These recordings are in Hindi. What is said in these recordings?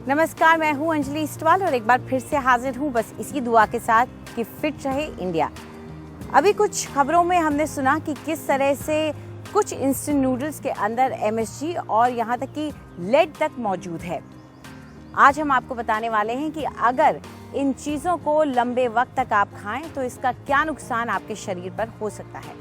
नमस्कार, मैं हूं अंजलि इस्टवाल और एक बार फिर से हाजिर हूं बस इसी दुआ के साथ कि फिट रहे इंडिया। अभी कुछ खबरों में हमने सुना कि किस तरह से कुछ इंस्टेंट नूडल्स के अंदर MSG और यहाँ तक कि लेड तक मौजूद है। आज हम आपको बताने वाले हैं कि अगर इन चीज़ों को लंबे वक्त तक आप खाएं तो इसका क्या नुकसान आपके शरीर पर हो सकता है।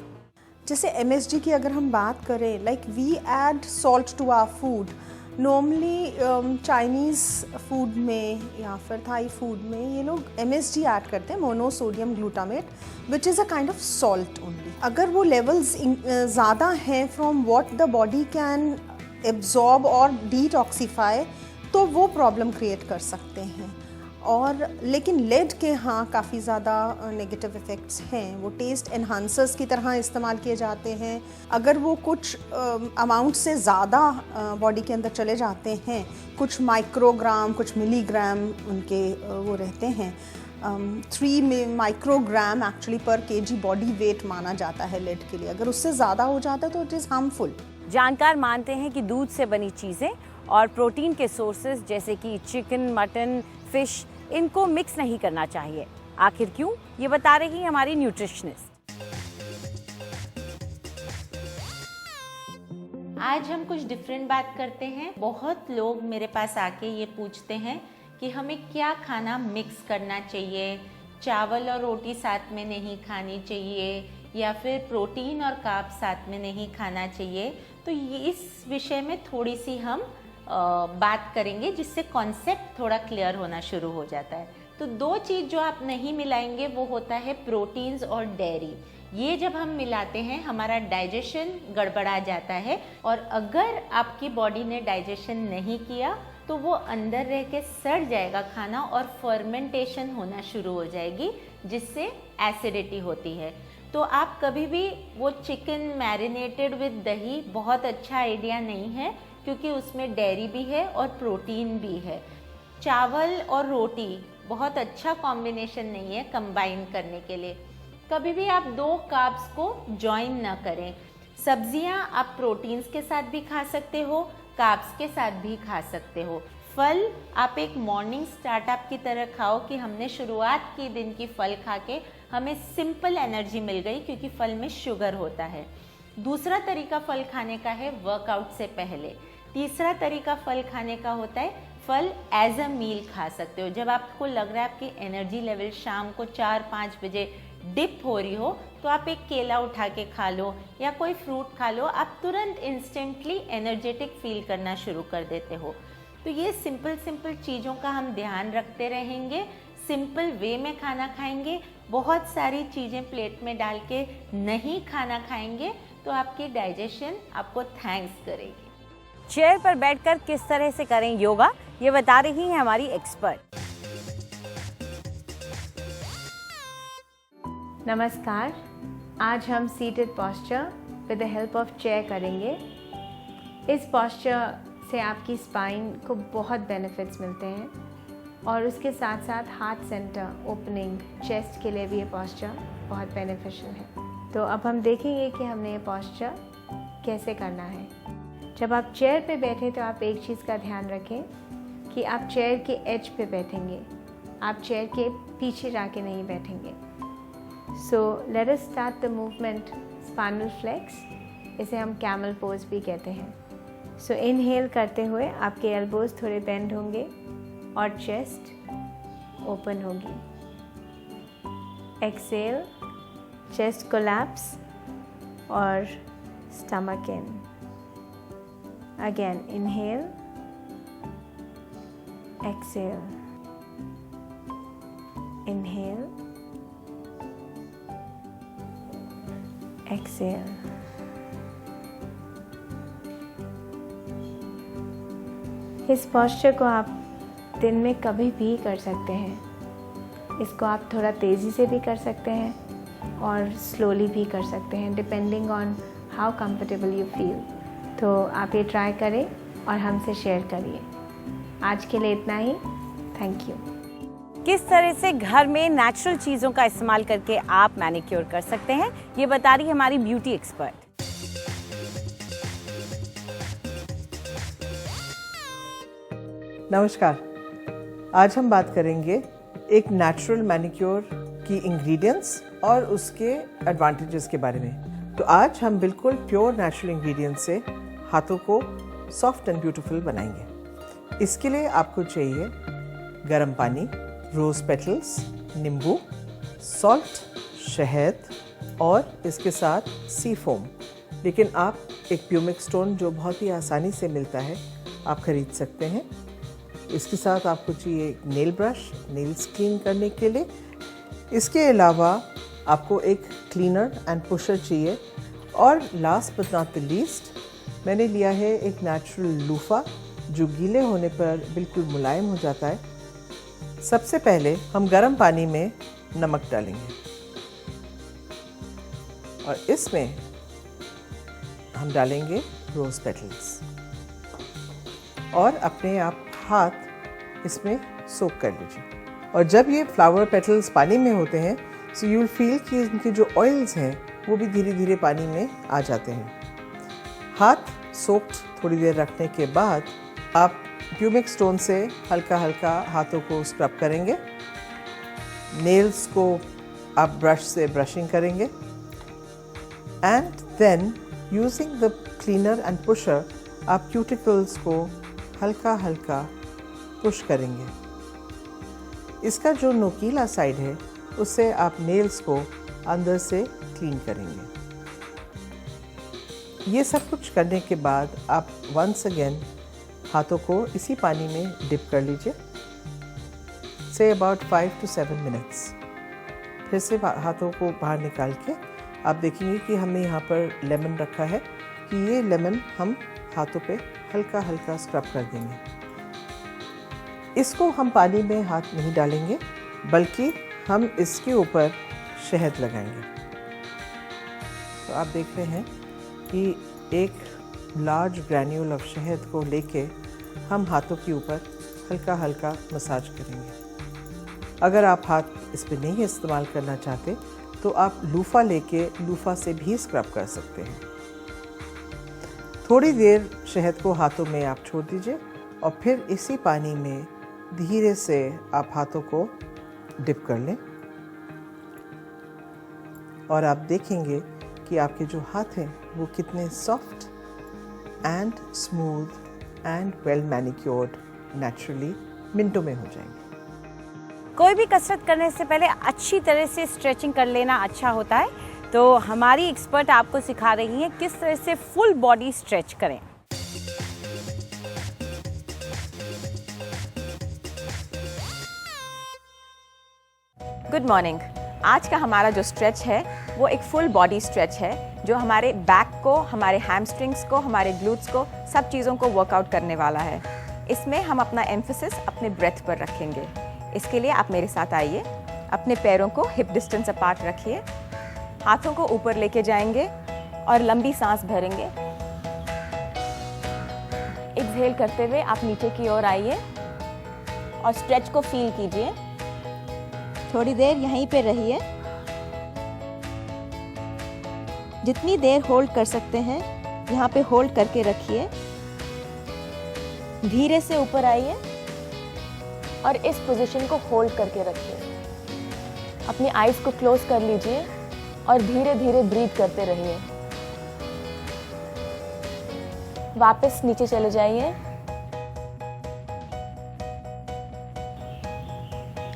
जैसे MSG की अगर हम बात करें, like we add salt to our food. Normally Chinese food में या फिर थाई फूड में ये लोग MSG ऐड करते हैं, monosodium glutamate, which is a kind of salt only. अगर वो लेवल्स ज़्यादा हैं from what the body can absorb और डिटॉक्सीफाई, तो वो प्रॉब्लम क्रिएट कर सकते हैं। और लेकिन लेड के हाँ काफ़ी ज़्यादा नेगेटिव इफ़ेक्ट्स हैं। वो टेस्ट एनहांसर्स की तरह इस्तेमाल किए जाते हैं। अगर वो कुछ अमाउंट से ज़्यादा बॉडी के अंदर चले जाते हैं, कुछ माइक्रोग्राम कुछ मिलीग्राम उनके वो रहते हैं, 3 माइक्रोग्राम एक्चुअली पर kg बॉडी वेट माना जाता है लेड के लिए। अगर उससे ज़्यादा हो जाता है तो इट इज़ हार्मफुल। जानकार मानते हैं कि दूध से बनी चीज़ें और प्रोटीन के सोर्सेज जैसे कि चिकन, मटन, फिश, इनको मिक्स नहीं करना चाहिए। आखिर क्यों, ये बता रही हमारी न्यूट्रिशनिस्ट। आज हम कुछ डिफरेंट बात करते हैं। बहुत लोग मेरे पास आके ये पूछते हैं कि हमें क्या खाना मिक्स करना चाहिए, चावल और रोटी साथ में नहीं खानी चाहिए या फिर प्रोटीन और कार्ब साथ में नहीं खाना चाहिए। तो ये इस विषय में थोड़ी सी हम बात करेंगे जिससे कॉन्सेप्ट थोड़ा क्लियर होना शुरू हो जाता है। तो 2 चीज़ जो आप नहीं मिलाएंगे वो होता है प्रोटीन्स और डेयरी। ये जब हम मिलाते हैं हमारा डाइजेशन गड़बड़ा जाता है और अगर आपकी बॉडी ने डाइजेशन नहीं किया तो वो अंदर रह के सड़ जाएगा खाना और फर्मेंटेशन होना शुरू हो जाएगी जिससे एसिडिटी होती है। तो आप कभी भी वो चिकन मैरिनेटेड विद दही बहुत अच्छा आइडिया नहीं है क्योंकि उसमें डेयरी भी है और प्रोटीन भी है। चावल और रोटी बहुत अच्छा कॉम्बिनेशन नहीं है कंबाइन करने के लिए। कभी भी आप 2 कार्ब्स को जॉइन ना करें। सब्जियां आप प्रोटीन्स के साथ भी खा सकते हो, कार्ब्स के साथ भी खा सकते हो। फल आप एक मॉर्निंग स्टार्टअप की तरह खाओ कि हमने शुरुआत की दिन की फल खा के हमें सिंपल एनर्जी मिल गई क्योंकि फल में शुगर होता है। दूसरा तरीका फल खाने का है वर्कआउट से पहले। तीसरा तरीका फल खाने का होता है फल एज अ मील खा सकते हो। जब आपको लग रहा है आपकी एनर्जी लेवल शाम को 4-5 बजे डिप हो रही हो तो आप एक केला उठा के खा लो या कोई फ्रूट खा लो, आप तुरंत इंस्टेंटली एनर्जेटिक फील करना शुरू कर देते हो। तो ये सिंपल चीज़ों का हम ध्यान रखते रहेंगे, सिंपल वे में खाना खाएंगे, बहुत सारी चीज़ें प्लेट में डाल के नहीं खाना खाएंगे तो आपकी डाइजेशन आपको थैंक्स करेगी। चेयर पर बैठकर किस तरह से करें योगा, ये बता रही हैं हमारी एक्सपर्ट। नमस्कार, आज हम seated posture with the help of chair करेंगे। इस पॉस्चर से आपकी स्पाइन को बहुत बेनिफिट्स मिलते हैं और उसके साथ साथ हार्ट सेंटर ओपनिंग, चेस्ट के लिए भी ये पॉस्चर बहुत बेनिफिशियल है। तो अब हम देखेंगे कि हमने ये पॉस्चर कैसे करना है। जब आप चेयर पे बैठे तो आप एक चीज़ का ध्यान रखें कि आप चेयर के एज पे बैठेंगे, आप चेयर के पीछे जाके नहीं बैठेंगे। So let us start the movement spinal flex, इसे हम कैमल पोज भी कहते हैं। सो इनहेल करते हुए आपके एल्बोज थोड़े बेंड होंगे और चेस्ट ओपन होगी। एक्सेल, चेस्ट कोलैप्स और स्टमक इन। Again, inhale, exhale, inhale, exhale. इस पॉस्चर को आप दिन में कभी भी कर सकते हैं। इसको आप थोड़ा तेज़ी से भी कर सकते हैं और स्लोली भी कर सकते हैं, depending on how comfortable you feel. तो आप ये ट्राई करें और हमसे शेयर करिए। आज के लिए इतना ही, थैंक यू। किस तरह से घर में नेचुरल चीज़ों का इस्तेमाल करके आप मैनिक्योर कर सकते हैं, ये बता रही है हमारी ब्यूटी एक्सपर्ट। नमस्कार, आज हम बात करेंगे एक नेचुरल मैनिक्योर की इंग्रेडिएंट्स और उसके एडवांटेजेस के बारे में। तो आज हम बिल्कुल प्योर नेचुरल इंग्रेडिएंट्स से हाथों को सॉफ्ट एंड ब्यूटीफुल बनाएंगे। इसके लिए आपको चाहिए गर्म पानी, रोज़ पेटल्स, नींबू, सॉल्ट, शहद और इसके साथ सी फोम। लेकिन आप एक प्यूमिक स्टोन जो बहुत ही आसानी से मिलता है आप खरीद सकते हैं। इसके साथ आपको चाहिए नेल ब्रश, नेल्स क्लीन करने के लिए। इसके अलावा आपको एक क्लीनर एंड पुशर चाहिए। और last but not the least मैंने लिया है एक नेचुरल लूफा जो गीले होने पर बिल्कुल मुलायम हो जाता है। सबसे पहले हम गर्म पानी में नमक डालेंगे और इसमें हम डालेंगे रोज़ पेटल्स और अपने आप हाथ इसमें सोक कर लीजिए। और जब ये फ्लावर पेटल्स पानी में होते हैं सो यू विल फील कि इनके जो ऑयल्स हैं वो भी धीरे धीरे पानी में आ जाते हैं। हाथ सोक्ड थोड़ी देर रखने के बाद आप प्यूमिक स्टोन से हल्का हल्का हाथों को स्क्रब करेंगे। नेल्स को आप ब्रश से ब्रशिंग करेंगे and then using the cleaner and pusher आप क्यूटिकल्स को हल्का हल्का पुश करेंगे। इसका जो नोकीला साइड है उससे आप नेल्स को अंदर से क्लीन करेंगे। ये सब कुछ करने के बाद आप वंस अगेन हाथों को इसी पानी में डिप कर लीजिए, से अबाउट 5 to 7 मिनट्स। फिर से हाथों को बाहर निकाल के आप देखेंगे कि हमने यहाँ पर लेमन रखा है कि ये लेमन हम हाथों पे हल्का हल्का स्क्रब कर देंगे। इसको हम पानी में हाथ नहीं डालेंगे बल्कि हम इसके ऊपर शहद लगाएंगे। तो आप देख रहे हैं कि एक लार्ज ग्रैन्यूल ऑफ शहद को लेके हम हाथों के ऊपर हल्का हल्का मसाज करेंगे। अगर आप हाथ इस पर नहीं इस्तेमाल करना चाहते तो आप लूफा लेके लूफा से भी स्क्रब कर सकते हैं। थोड़ी देर शहद को हाथों में आप छोड़ दीजिए और फिर इसी पानी में धीरे से आप हाथों को डिप कर लें और आप देखेंगे कि आपके जो हाथ हैं वो कितने soft and smooth and well manicured naturally मिनटों में हो जाएंगे। कोई भी कसरत करने से पहले अच्छी तरह से स्ट्रेचिंग कर लेना अच्छा होता है। तो हमारी एक्सपर्ट आपको सिखा रही हैं किस तरह से फुल बॉडी स्ट्रेच करें। Good morning. आज का हमारा जो स्ट्रेच है वो एक फुल बॉडी स्ट्रेच है जो हमारे बैक को, हमारे हैमस्ट्रिंग्स को, हमारे ग्लूट्स को, सब चीज़ों को वर्कआउट करने वाला है। इसमें हम अपना एम्फेसिस अपने ब्रेथ पर रखेंगे। इसके लिए आप मेरे साथ आइए। अपने पैरों को हिप डिस्टेंस अपार्ट रखिए, हाथों को ऊपर लेके जाएंगे और लंबी सांस भरेंगे। एक्सहेल करते हुए आप नीचे की ओर आइए और स्ट्रेच को फील कीजिए। थोड़ी देर यहीं पे रहिए। जितनी देर होल्ड कर सकते हैं यहाँ पे होल्ड करके रखिए। धीरे से ऊपर आइए और इस पोजीशन को होल्ड करके रखिए। अपनी आईज को क्लोज कर लीजिए और धीरे धीरे ब्रीथ करते रहिए। वापस नीचे चले जाइए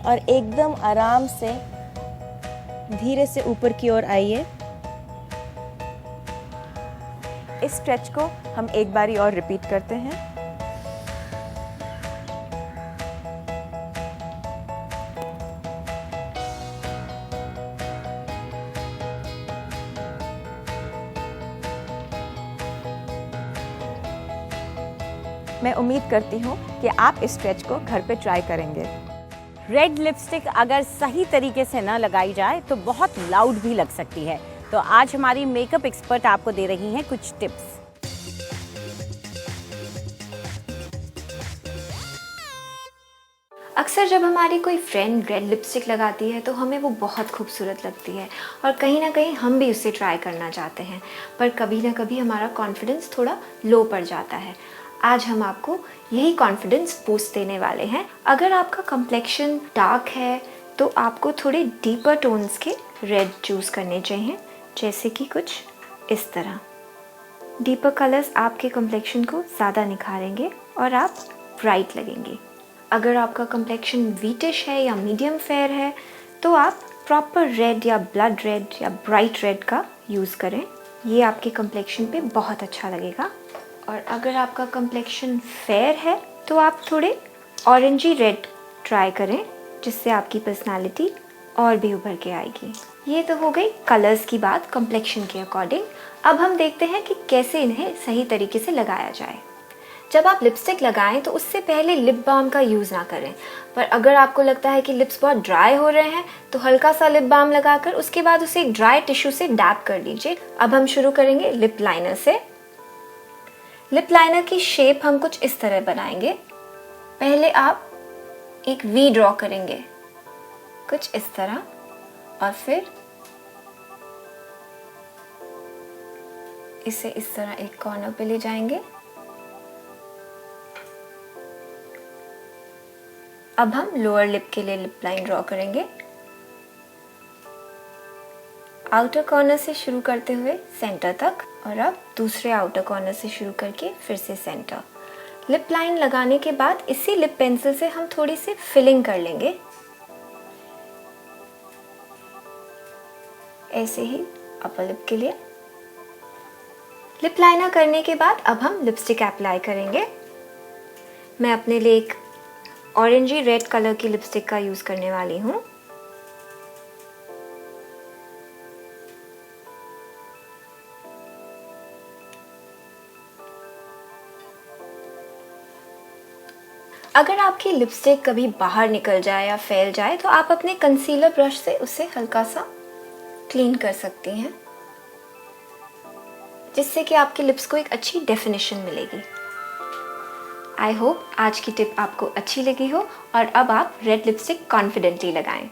और एकदम आराम से धीरे से ऊपर की ओर आइए। इस स्ट्रेच को हम एक बारी और रिपीट करते हैं। मैं उम्मीद करती हूँ कि आप इस स्ट्रेच को घर पे ट्राई करेंगे। रेड लिपस्टिक अगर सही तरीके से न लगाई जाए तो बहुत लाउड भी लग सकती है। तो आज हमारी मेकअप एक्सपर्ट आपको दे रही हैं कुछ टिप्स। अक्सर जब हमारी कोई फ्रेंड रेड लिपस्टिक लगाती है तो हमें वो बहुत खूबसूरत लगती है और कहीं ना कहीं हम भी उसे ट्राई करना चाहते हैं, पर कभी ना कभी हमारा कॉन्फिडेंस थोड़ा लो पड़ जाता है। आज हम आपको यही कॉन्फिडेंस बूस्ट देने वाले हैं। अगर आपका कम्प्लेक्शन डार्क है तो आपको थोड़े डीपर टोन्स के रेड चूज़ करने चाहिए, जैसे कि कुछ इस तरह। डीपर कलर्स आपके कम्प्लेक्शन को ज़्यादा निखारेंगे और आप ब्राइट लगेंगे। अगर आपका कम्प्लेक्शन वीटिश है या मीडियम फेयर है तो आप प्रॉपर रेड या ब्लड रेड या ब्राइट रेड का यूज़ करें, ये आपके कम्प्लेक्शन पे बहुत अच्छा लगेगा। और अगर आपका कम्प्लेक्शन फेयर है तो आप थोड़े ऑरेंजी रेड ट्राई करें, जिससे आपकी पर्सनालिटी और भी उभर के आएगी। ये तो हो गई कलर्स की बात कम्प्लेक्शन के अकॉर्डिंग। अब हम देखते हैं कि कैसे इन्हें सही तरीके से लगाया जाए। जब आप लिपस्टिक लगाएं तो उससे पहले लिप बाम का यूज़ ना करें, पर अगर आपको लगता है कि लिप्स बहुत ड्राई हो रहे हैं तो हल्का सा लिप बाम लगाकर उसके बाद उसे एक ड्राई टिश्यू से डैप कर लीजिए। अब हम शुरू करेंगे लिप लाइनर से। लिप लाइनर की शेप हम कुछ इस तरह बनाएंगे। पहले आप एक वी ड्रॉ करेंगे कुछ इस तरह, और फिर इसे इस तरह एक कॉर्नर पे ले जाएंगे। अब हम लोअर लिप के लिए लिप लाइन ड्रॉ करेंगे। आउटर कॉर्नर से शुरू करते हुए सेंटर तक, और अब दूसरे आउटर कॉर्नर से शुरू करके फिर से सेंटर। लिप लाइन लगाने के बाद इसी लिप पेंसिल से हम थोड़ी सी फिलिंग कर लेंगे, ऐसे ही अपर लिप के लिए। लिप लाइनर करने के बाद अब हम लिपस्टिक अप्लाई करेंगे। मैं अपने लिए एक ऑरेंजी रेड कलर की लिपस्टिक का यूज़ करने वाली हूँ। अगर आपकी लिपस्टिक कभी बाहर निकल जाए या फैल जाए तो आप अपने कंसीलर ब्रश से उसे हल्का सा क्लीन कर सकती हैं, जिससे कि आपके लिप्स को एक अच्छी डेफिनेशन मिलेगी। आई होप आज की टिप आपको अच्छी लगी हो और अब आप रेड लिपस्टिक कॉन्फिडेंटली लगाएं।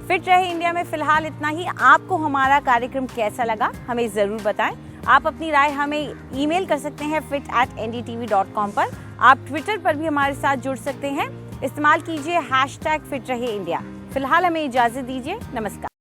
फिट रहे इंडिया में फिलहाल इतना ही। आपको हमारा कार्यक्रम कैसा लगा हमें ज़रूर बताएं। आप अपनी राय हमें ईमेल कर सकते हैं fit@ndtv.com पर। आप ट्विटर पर भी हमारे साथ जुड़ सकते हैं। इस्तेमाल कीजिए #फिट रहे इंडिया। फिलहाल हमें इजाज़त दीजिए। नमस्कार।